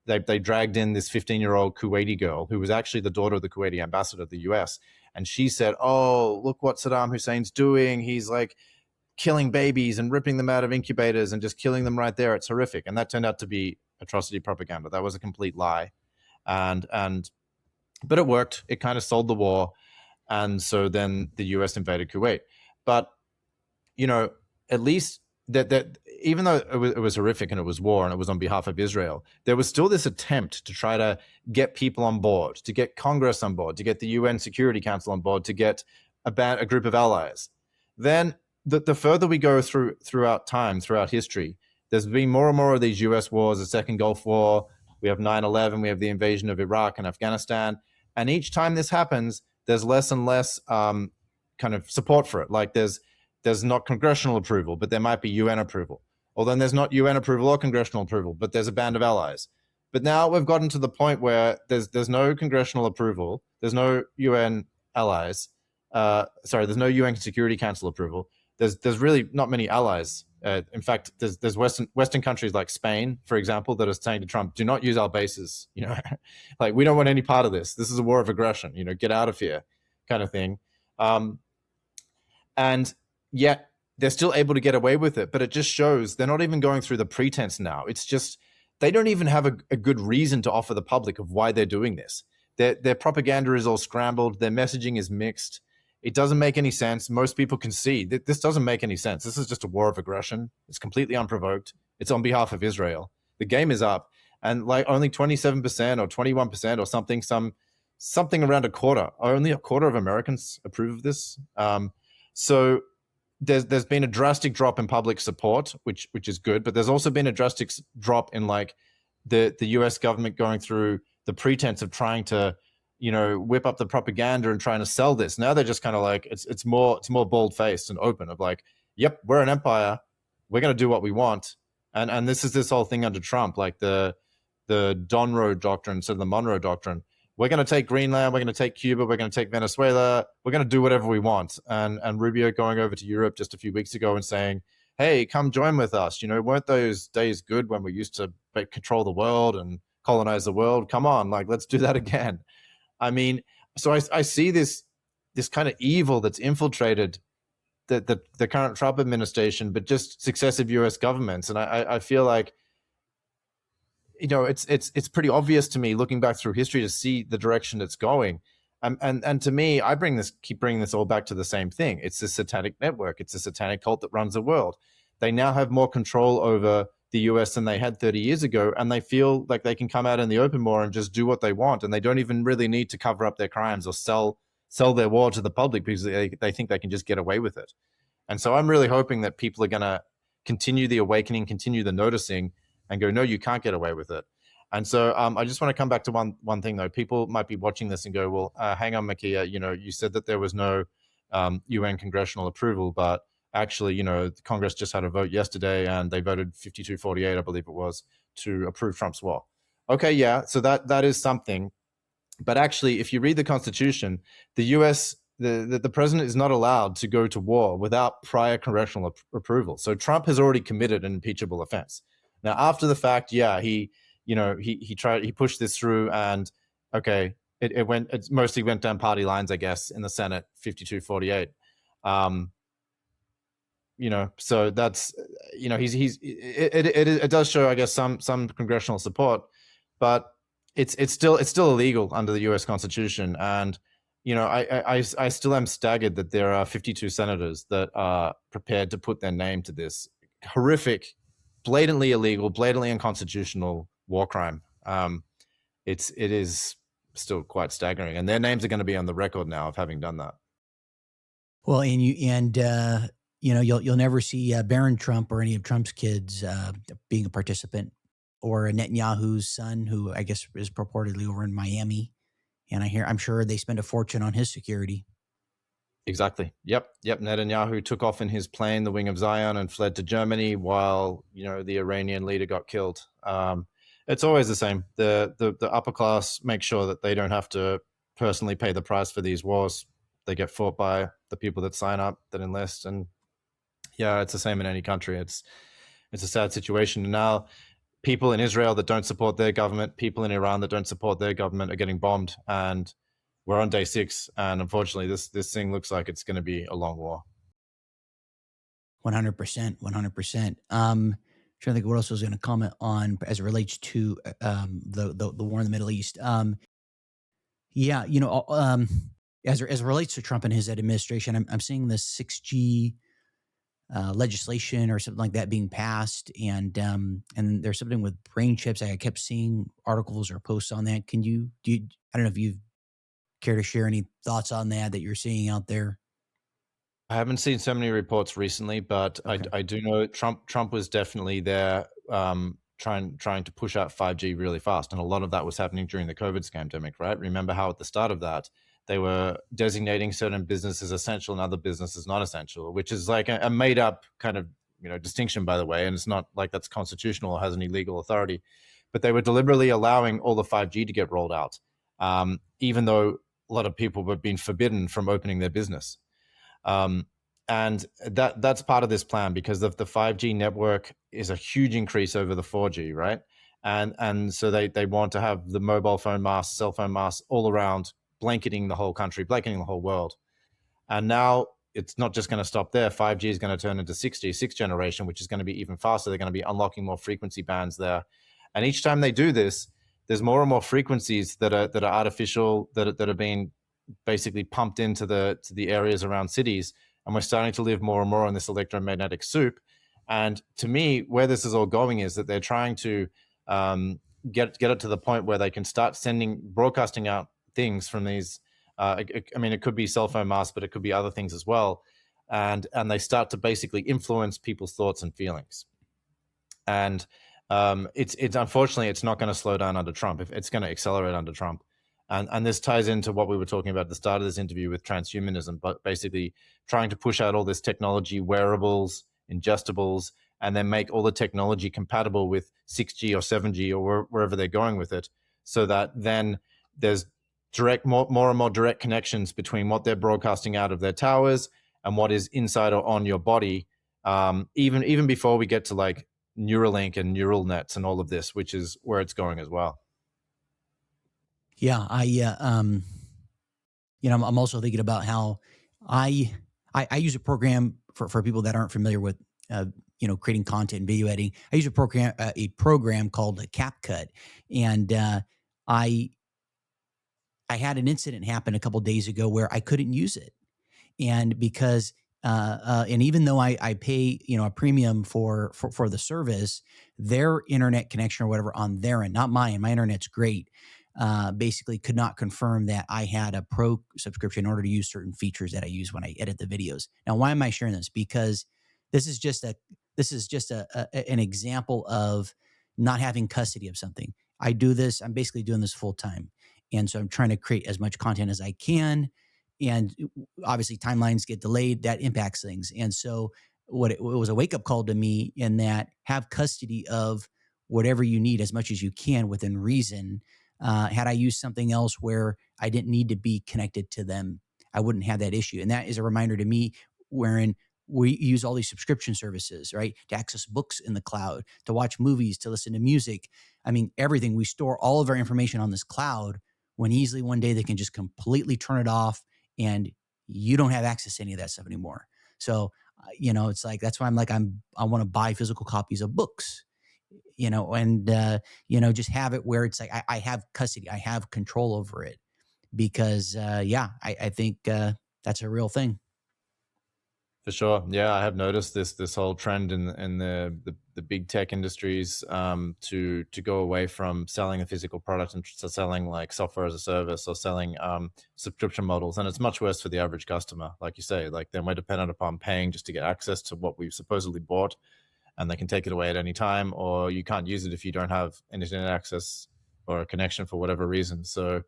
they dragged in this 15-year-old Kuwaiti girl who was actually the daughter of the Kuwaiti ambassador to the US. And she said, oh, look what Saddam Hussein's doing. He's like killing babies and ripping them out of incubators and just killing them right there. It's horrific. And that turned out to be atrocity propaganda. That was a complete lie. And but it worked. It kind of sold the war. And so then the US invaded Kuwait. But, at least that even though it was horrific and it was war and it was on behalf of Israel, there was still this attempt to try to get people on board, to get Congress on board, to get the UN Security Council on board, to get a group of allies. Then the further we go throughout history, there's been more and more of these US wars, the Second Gulf War, we have 9/11, we have the invasion of Iraq and Afghanistan. And each time this happens, there's less and less kind of support for it. Like there's not congressional approval, but there might be UN approval. Or then there's not UN approval or congressional approval, but there's a band of allies. But now we've gotten to the point where there's no congressional approval, there's no UN allies. There's no UN Security Council approval. There's really not many allies. In fact, there's Western countries like Spain, for example, that are saying to Trump, "Do not use our bases. Like, we don't want any part of this. This is a war of aggression. Get out of here," kind of thing. And yet they're still able to get away with it. But it just shows they're not even going through the pretense now. It's just they don't even have a good reason to offer the public of why they're doing this. Their propaganda is all scrambled. Their messaging is mixed. It doesn't make any sense. Most people can see that this doesn't make any sense. This is just a war of aggression. It's completely unprovoked. It's on behalf of Israel. The game is up. And like only 27% or 21% or something around only a quarter of Americans approve of this. So there's been a drastic drop in public support, which is good, but there's also been a drastic drop in like the US government going through the pretense of trying to whip up the propaganda and trying to sell this. Now they're just kind of like it's more bold faced and open of like, yep, we're an empire, we're going to do what we want, and this whole thing under Trump, like the Donroe doctrine instead of the Monroe doctrine. We're going to take Greenland, we're going to take Cuba, we're going to take Venezuela, we're going to do whatever we want. And Rubio going over to Europe just a few weeks ago and saying, hey, come join with us. Weren't those days good when we used to control the world and colonize the world? Come on, like, let's do that again. I mean, so I see this kind of evil that's infiltrated the current Trump administration, but just successive U.S. governments, and I feel like it's pretty obvious to me looking back through history to see the direction it's going, And to me, keep bringing this all back to the same thing. It's the satanic network. It's a satanic cult that runs the world. They now have more control over the US than they had 30 years ago, and they feel like they can come out in the open more and just do what they want, and they don't even really need to cover up their crimes or sell their war to the public because they think they can just get away with it. And so I'm really hoping that people are going to continue the awakening, continue the noticing, and go, no, you can't get away with it. And so I just want to come back to one thing, though. People might be watching this and go, well, hang on, Makia, you said that there was no UN congressional approval, but actually, the Congress just had a vote yesterday and they voted 52-48, I believe it was, to approve Trump's war. Okay, yeah, so that is something. But actually, if you read the Constitution, the U.S., the president is not allowed to go to war without prior congressional approval. So Trump has already committed an impeachable offense. Now, after the fact, yeah, he pushed this through, and okay, it mostly went down party lines, I guess, in the Senate, 52-48. So that's it does show, I guess, some congressional support, but it's still illegal under the U.S. Constitution. And I still am staggered that there are 52 senators that are prepared to put their name to this horrific, blatantly illegal, blatantly unconstitutional war crime. It is still quite staggering, and their names are going to be on the record now of having done that. Well, you'll never see Barron Trump or any of Trump's kids being a participant, or Netanyahu's son, who I guess is purportedly over in Miami. And I'm sure they spend a fortune on his security. Exactly. Yep. Netanyahu took off in his plane, the Wing of Zion, and fled to Germany while the Iranian leader got killed. It's always the same. The upper class make sure that they don't have to personally pay the price for these wars. They get fought by the people that sign up, that enlist, and yeah, it's the same in any country. It's a sad situation. And now people in Israel that don't support their government, people in Iran that don't support their government are getting bombed, and we're on day 6. And unfortunately, this thing looks like it's going to be a long war. 100%. Trying to think what else I was going to comment on as it relates to the war in the Middle East. As it relates to Trump and his administration, I'm seeing the 6G legislation or something like that being passed, and there's something with brain chips. I kept seeing articles or posts on that. I don't know if you care to share any thoughts on that you're seeing out there. I haven't seen so many reports recently, but okay. I do know Trump was definitely there trying to push out 5G really fast, and a lot of that was happening during the COVID scandemic, right? Remember how at the start of that they were designating certain businesses essential and other businesses not essential, which is like a made up kind of distinction, by the way, and it's not like that's constitutional or has any legal authority, but they were deliberately allowing all the 5G to get rolled out, even though a lot of people were being forbidden from opening their business. And that's part of this plan, because of the 5G network is a huge increase over the 4G, right? And so they want to have the mobile phone masts, cell phone masts all around, blanketing the whole country, blanketing the whole world. And now it's not just going to stop there. 5G is going to turn into 6G, sixth generation, which is going to be even faster. They're going to be unlocking more frequency bands there. And each time they do this, there's more and more frequencies that are artificial, that are being basically pumped into the areas around cities. And we're starting to live more and more in this electromagnetic soup. And to me, where this is all going is that they're trying to get it to the point where they can start broadcasting out things from these. It could be cell phone masks, but it could be other things as well. And they start to basically influence people's thoughts and feelings. And it's unfortunately, it's not going to slow down under Trump. It's going to accelerate under Trump. And this ties into what we were talking about at the start of this interview with transhumanism, but basically trying to push out all this technology, wearables, ingestibles, and then make all the technology compatible with 6G or 7G or wherever they're going with it, so that then there's more and more direct connections between what they're broadcasting out of their towers and what is inside or on your body, even before we get to like Neuralink and neural nets and all of this, which is where it's going as well. Yeah, I'm also thinking about how I use a program for people that aren't familiar with, creating content and video editing. I use a program called CapCut, and I I had an incident happen a couple days ago where I couldn't use it, and because and even though I pay a premium for the service, their internet connection or whatever on their end, not mine, my internet's great. Basically, could not confirm that I had a pro subscription in order to use certain features that I use when I edit the videos. Now, why am I sharing this? Because this is just a an example of not having custody of something. I do this. I'm basically doing this full time, and so I'm trying to create as much content as I can, and obviously timelines get delayed, that impacts things. And so it was a wake up call to me in that have custody of whatever you need as much as you can within reason. Had I used something else where I didn't need to be connected to them, I wouldn't have that issue. And that is a reminder to me wherein we use all these subscription services, right? To access books in the cloud, to watch movies, to listen to music. I mean, everything. We store all of our information on this cloud when easily one day they can just completely turn it off and you don't have access to any of that stuff anymore. So, it's like, that's why I want to buy physical copies of books, and, just have it where it's like, I have custody, I have control over it because, yeah, I think, that's a real thing. For sure, yeah, I have noticed this whole trend in the big tech industries, to go away from selling a physical product and to selling like software as a service or selling subscription models, and it's much worse for the average customer. Like you say, like then we're dependent upon paying just to get access to what we've supposedly bought, and they can take it away at any time, or you can't use it if you don't have internet access or a connection for whatever reason. So,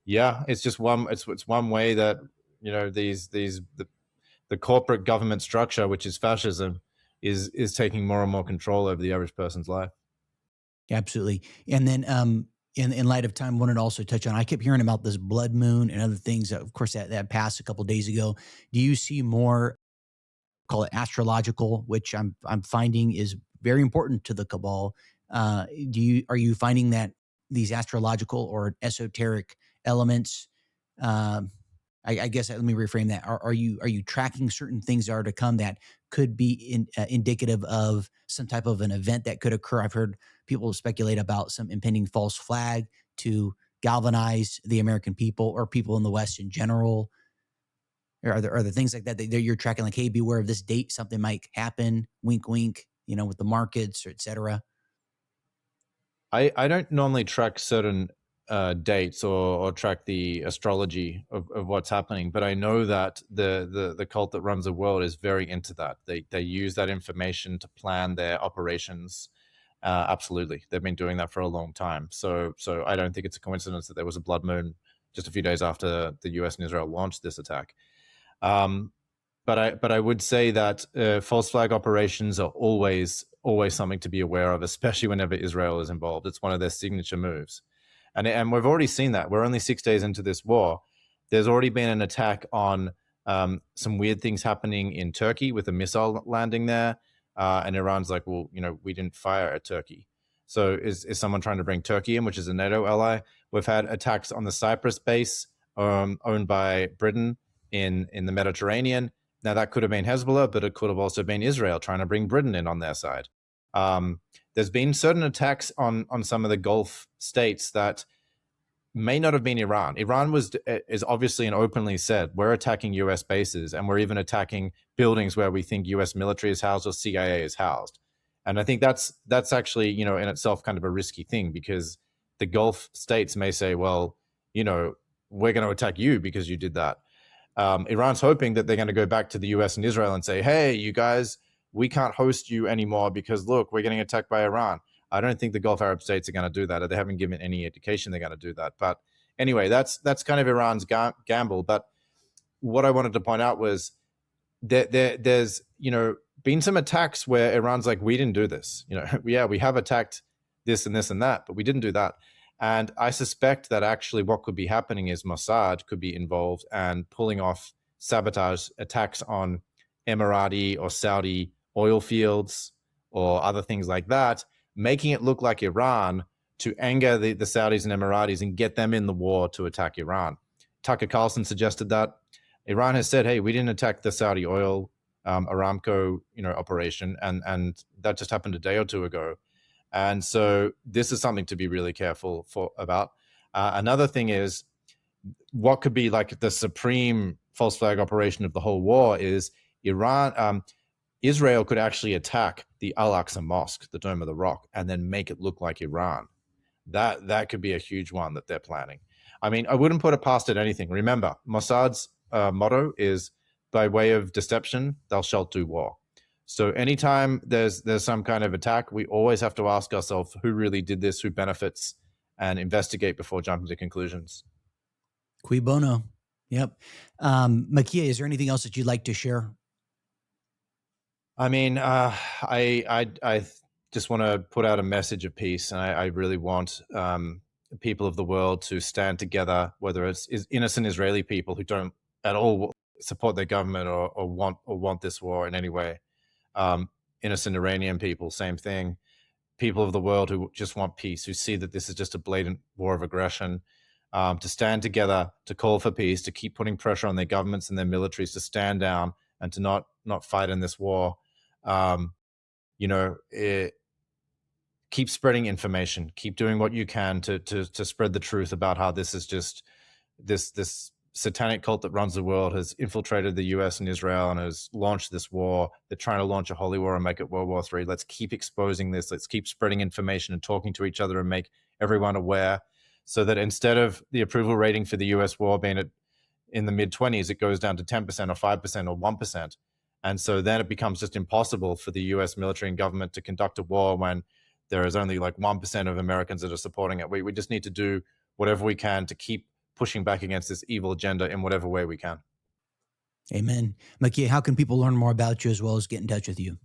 yeah, it's just it's one way that the corporate government structure, which is fascism, is taking more and more control over the average person's life. Absolutely. And then, in light of time, wanted to also touch on, I kept hearing about this blood moon and other things that, of course, that passed a couple of days ago. Do you see more, call it astrological, which I'm finding is very important to the cabal? Are you finding that these astrological or esoteric elements? Um, I guess let me reframe that. Are you tracking certain things that are to come that could be indicative of some type of an event that could occur? I've heard people speculate about some impending false flag to galvanize the American people or people in the West in general. Are there things like that you're tracking, like, hey, beware of this date, something might happen, wink, wink, with the markets or et cetera? I don't normally track certain dates or track the astrology of what's happening, but I know that the cult that runs the world is very into that. They use that information to plan their operations. Absolutely, they've been doing that for a long time. So I don't think it's a coincidence that there was a blood moon just a few days after the U.S. and Israel launched this attack. Um, but I would say that false flag operations are always something to be aware of, especially whenever Israel is involved. It's one of their signature moves, and we've already seen that. We're only 6 days into this war. There's already been an attack on some weird things happening in Turkey with a missile landing there, and Iran's like, well, we didn't fire at Turkey. So is someone trying to bring Turkey in, which is a NATO ally? We've had attacks on the Cyprus base, owned by Britain in the Mediterranean. Now, that could have been Hezbollah, but it could have also been Israel trying to bring Britain in on their side. There's been certain attacks on some of the Gulf states that may not have been Iran. Iran is obviously and openly said, we're attacking U.S. bases, and we're even attacking buildings where we think U.S. military is housed or CIA is housed. And I think that's actually, in itself kind of a risky thing, because the Gulf states may say, well, we're going to attack you because you did that. Iran's hoping that they're going to go back to the US and Israel and say, hey, you guys, we can't host you anymore because, look, we're getting attacked by Iran. I don't think the Gulf Arab states are going to do that, or they haven't given any indication they're going to do that. But anyway, that's kind of Iran's gamble. But what I wanted to point out was there's been some attacks where Iran's like, we didn't do this. Yeah, we have attacked this and this and that, but we didn't do that. And I suspect that actually what could be happening is Mossad could be involved and pulling off sabotage attacks on Emirati or Saudi oil fields or other things like that, making it look like Iran to anger the Saudis and Emiratis and get them in the war to attack Iran. Tucker Carlson suggested that. Iran has said, hey, we didn't attack the Saudi oil Aramco operation, and that just happened a day or two ago. And so this is something to be really careful about. Another thing is what could be like the supreme false flag operation of the whole war is Israel could actually attack the Al-Aqsa Mosque, the Dome of the Rock, and then make it look like Iran. That could be a huge one that they're planning. I mean, I wouldn't put it past it anything. Remember, Mossad's motto is, by way of deception, thou shalt do war. So anytime there's some kind of attack, we always have to ask ourselves who really did this, who benefits, and investigate before jumping to conclusions. Cui bono. Yep. Makia, is there anything else that you'd like to share? I mean, I just want to put out a message of peace, and I really want people of the world to stand together, whether it's innocent Israeli people who don't at all support their government or want this war in any way, innocent Iranian people, same thing, people of the world who just want peace, who see that this is just a blatant war of aggression, to stand together, to call for peace, to keep putting pressure on their governments and their militaries to stand down and to not fight in this war. Um, keep spreading information, keep doing what you can to spread the truth about how this is just this satanic cult that runs the world has infiltrated the US and Israel and has launched this war. They're trying to launch a holy war and make it World War III. Let's keep exposing this. Let's keep spreading information and talking to each other and make everyone aware, so that instead of the approval rating for the US war being in the mid-20s, it goes down to 10% or 5% or 1%. And so then it becomes just impossible for the US military and government to conduct a war when there is only like 1% of Americans that are supporting it. We just need to do whatever we can to keep pushing back against this evil agenda in whatever way we can. Amen. Makia, how can people learn more about you as well as get in touch with you?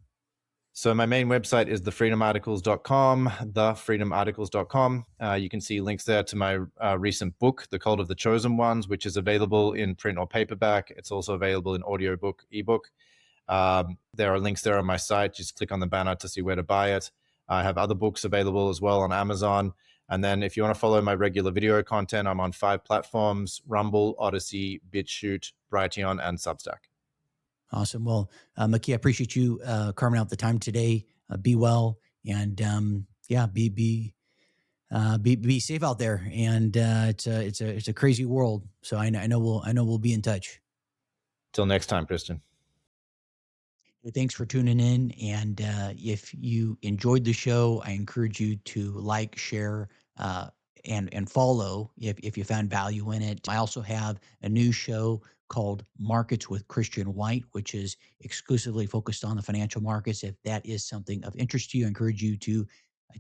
So my main website is thefreedomarticles.com, thefreedomarticles.com. You can see links there to my recent book, The Cult of the Chosen Ones, which is available in print or paperback. It's also available in audiobook, ebook. There are links there on my site. Just click on the banner to see where to buy it. I have other books available as well on Amazon. And then if you want to follow my regular video content, I'm on 5 platforms: Rumble, Odyssey, BitChute, Brighteon, and Substack. Awesome. Well, Makia, I appreciate you carving out the time today. Be well, and yeah, be safe out there. And it's a crazy world. So I know we'll be in touch. Till next time, Kristen. Thanks for tuning in. And if you enjoyed the show, I encourage you to like, share, and follow if you found value in it. I also have a new show called Markets with Christian White, which is exclusively focused on the financial markets. If that is something of interest to you, I encourage you to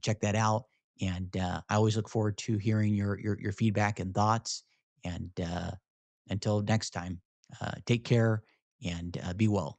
check that out. And I always look forward to hearing your feedback and thoughts. And until next time, take care and be well.